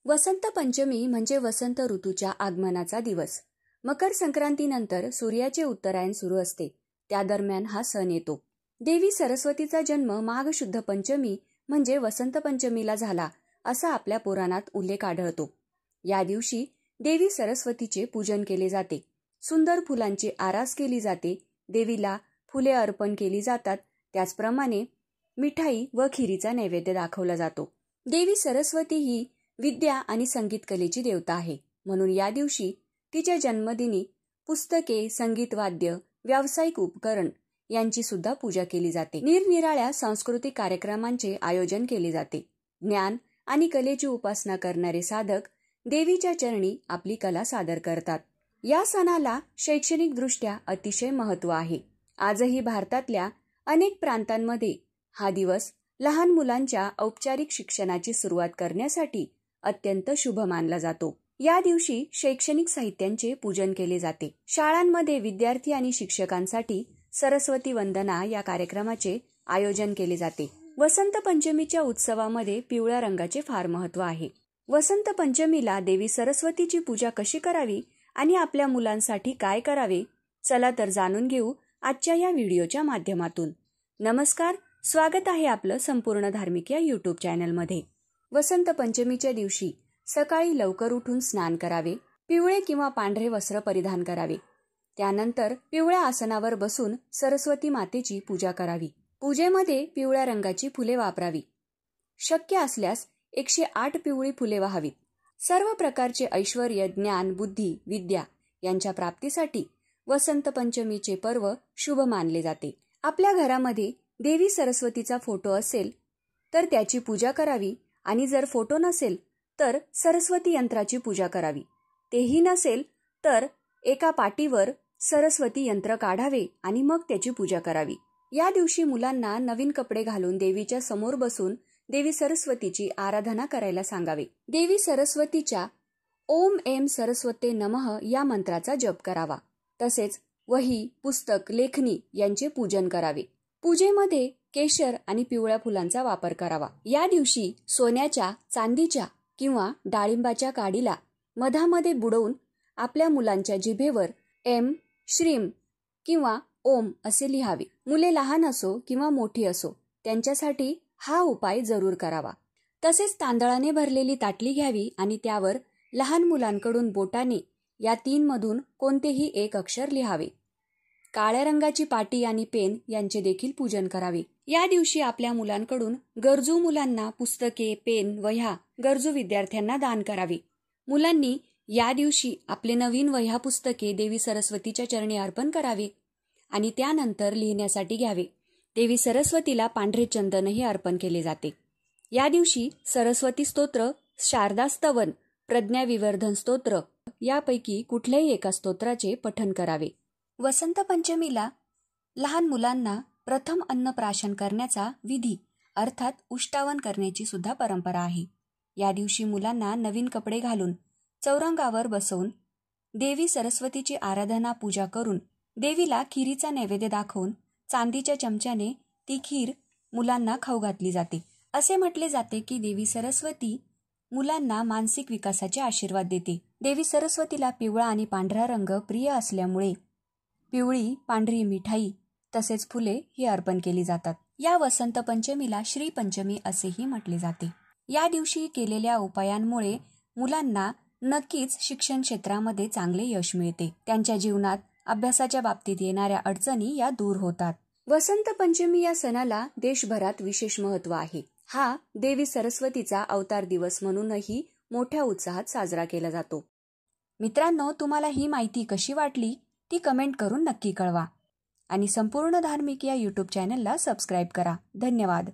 वसंत पंचमी म्हणजे वसंत ऋतूच्या आगमनाचा दिवस. मकर संक्रांतीनंतर सूर्याचे उत्तरायण सुरू असते. त्या दरम्यान हा सण येतो. देवी सरस्वतीचा जन्म माघ शुद्ध पंचमी म्हणजे वसंत पंचमीला झाला असा आपल्या पुराणात उल्लेख आढळतो. या दिवशी देवी सरस्वतीचे पूजन केले जाते. सुंदर फुलांची आरास केली जाते. देवीला फुले अर्पण केली जातात. त्याचप्रमाणे मिठाई व खिरीचा नैवेद्य दाखवला जातो. देवी सरस्वती ही विद्या आणि संगीत कलेची देवता आहे. म्हणून या दिवशी तिच्या जन्मदिनी पुस्तके, संगीत वाद्य, व्यावसायिक उपकरण यांची सुद्धा पूजा केली जाते. निरनिराळ्या सांस्कृतिक कार्यक्रमांचे आयोजन केले जाते. ज्ञान आणि कलेची उपासना करणारे साधक देवीच्या चरणी आपली कला सादर करतात. या सणाला शैक्षणिक दृष्ट्या अतिशय महत्त्व आहे. आजही भारतातल्या अनेक प्रांतांमध्ये हा दिवस लहान मुलांच्या औपचारिक शिक्षणाची सुरुवात करण्यासाठी अत्यंत शुभ मानला जातो. या दिवशी शैक्षणिक साहित्यांचे पूजन केले जाते. शाळांमध्ये विद्यार्थी आणि शिक्षकांसाठी सरस्वती वंदना या कार्यक्रमाचे आयोजन केले जाते. वसंत पंचमीच्या उत्सवामध्ये पिवळ्या रंगाचे फार महत्त्व आहे. वसंत पंचमीला देवी सरस्वतीची पूजा कशी करावी आणि आपल्या मुलांसाठी काय करावे, चला तर जाणून घेऊ आजच्या या व्हिडिओच्या माध्यमातून. नमस्कार, स्वागत आहे आपलं संपूर्ण धार्मिक या यूट्यूब चॅनलमध्ये. वसंत पंचमीच्या दिवशी सकाळी लवकर उठून स्नान करावे. पिवळे किंवा पांढरे वस्त्र परिधान करावे. त्यानंतर पिवळ्या आसनावर बसून सरस्वती मातेची पूजा करावी. पूजेमध्ये पिवळ्या रंगाची फुले वापरावी. शक्य असल्यास 108 पिवळी फुले वाहावीत. सर्व प्रकारचे ऐश्वर्य, ज्ञान, बुद्धी, विद्या यांच्या प्राप्तीसाठी वसंत पंचमीचे पर्व शुभ मानले जाते. आपल्या घरामध्ये देवी सरस्वतीचा फोटो असेल तर त्याची पूजा करावी आणि जर फोटो नसेल तर सरस्वती यंत्राची पूजा करावी. तेही नसेल तर एका पाटीवर सरस्वती यंत्र काढावे आणि मग त्याची पूजा करावी. या दिवशी मुलांना नवीन कपडे घालून देवीच्या समोर बसून देवी सरस्वतीची आराधना करायला सांगावे. देवी सरस्वतीच्या ओम ऐं सरस्वते नमः या मंत्राचा जप करावा. तसेच वही, पुस्तक, लेखणी यांचे पूजन करावे. पूजेमध्ये केशर आणि पिवळ्या फुलांचा वापर करावा. या दिवशी सोन्याच्या, चांदीच्या किंवा डाळिंबाच्या काडीला मधामध्ये बुडवून आपल्या मुलांच्या जिभेवर एम, श्रीम किंवा ओम असे लिहावे. मुले लहान असो किंवा मोठी असो त्यांच्यासाठी हा उपाय जरूर करावा. तसेच तांदळाने भरलेली ताटली घ्यावी आणि त्यावर लहान मुलांकडून बोटाने या 3 मधून कोणतेही एक अक्षर लिहावे. काळ्या रंगाची पाटी आणि पेन यांचे देखील पूजन करावे. या दिवशी आपल्या मुलांकडून गरजू मुलांना पुस्तके, पेन, वह्या गरजू विद्यार्थ्यांना दान करावे. मुलांनी या दिवशी आपले नवीन वह्या पुस्तके देवी सरस्वतीच्या चरणी अर्पण करावे आणि त्यानंतर लिहिण्यासाठी घ्यावे. देवी सरस्वतीला पांढरे चंदनही अर्पण केले जाते. या दिवशी सरस्वती स्तोत्र, शारदा स्तवन, प्रज्ञाविवर्धन स्तोत्र यापैकी कुठल्याही एका स्तोत्राचे पठण करावे. वसंत पंचमीला लहान मुलांना प्रथम अन्नप्राशन करण्याचा विधी अर्थात उष्टावण करण्याची सुद्धा परंपरा आहे. या दिवशी मुलांना नवीन कपडे घालून चौरंगावर बसवून देवी सरस्वतीची आराधना पूजा करून देवीला खिरीचा नैवेद्य दाखवून चांदीच्या चमच्याने ती खीर मुलांना खाऊ घातली जाते. असे म्हटले जाते की देवी सरस्वती मुलांना मानसिक विकासाचे आशीर्वाद देते. देवी सरस्वतीला पिवळा आणि पांढरा रंग प्रिय असल्यामुळे पिवळी, पांढरी मिठाई तसेच फुले ही अर्पण केली जातात. या वसंत पंचमीला श्री पंचमी असेही म्हटले जाते. या दिवशी केलेल्या उपायांमुळे मुलांना नक्कीच शिक्षण क्षेत्रामध्ये चांगले यश मिळते. त्यांच्या जीवनात अभ्यासाच्या बाबतीत येणाऱ्या अडचणी या दूर होतात. वसंत पंचमी या सणाला देशभरात विशेष महत्त्व आहे. हा देवी सरस्वतीचा अवतार दिवस म्हणूनही मोठ्या उत्साहात साजरा केला जातो. मित्रांनो, तुम्हाला ही माहिती कशी वाटली ती कमेंट करून नक्की कळवा आणि संपूर्ण धार्मिक या यूट्यूब चॅनलला सबस्क्राईब करा. धन्यवाद.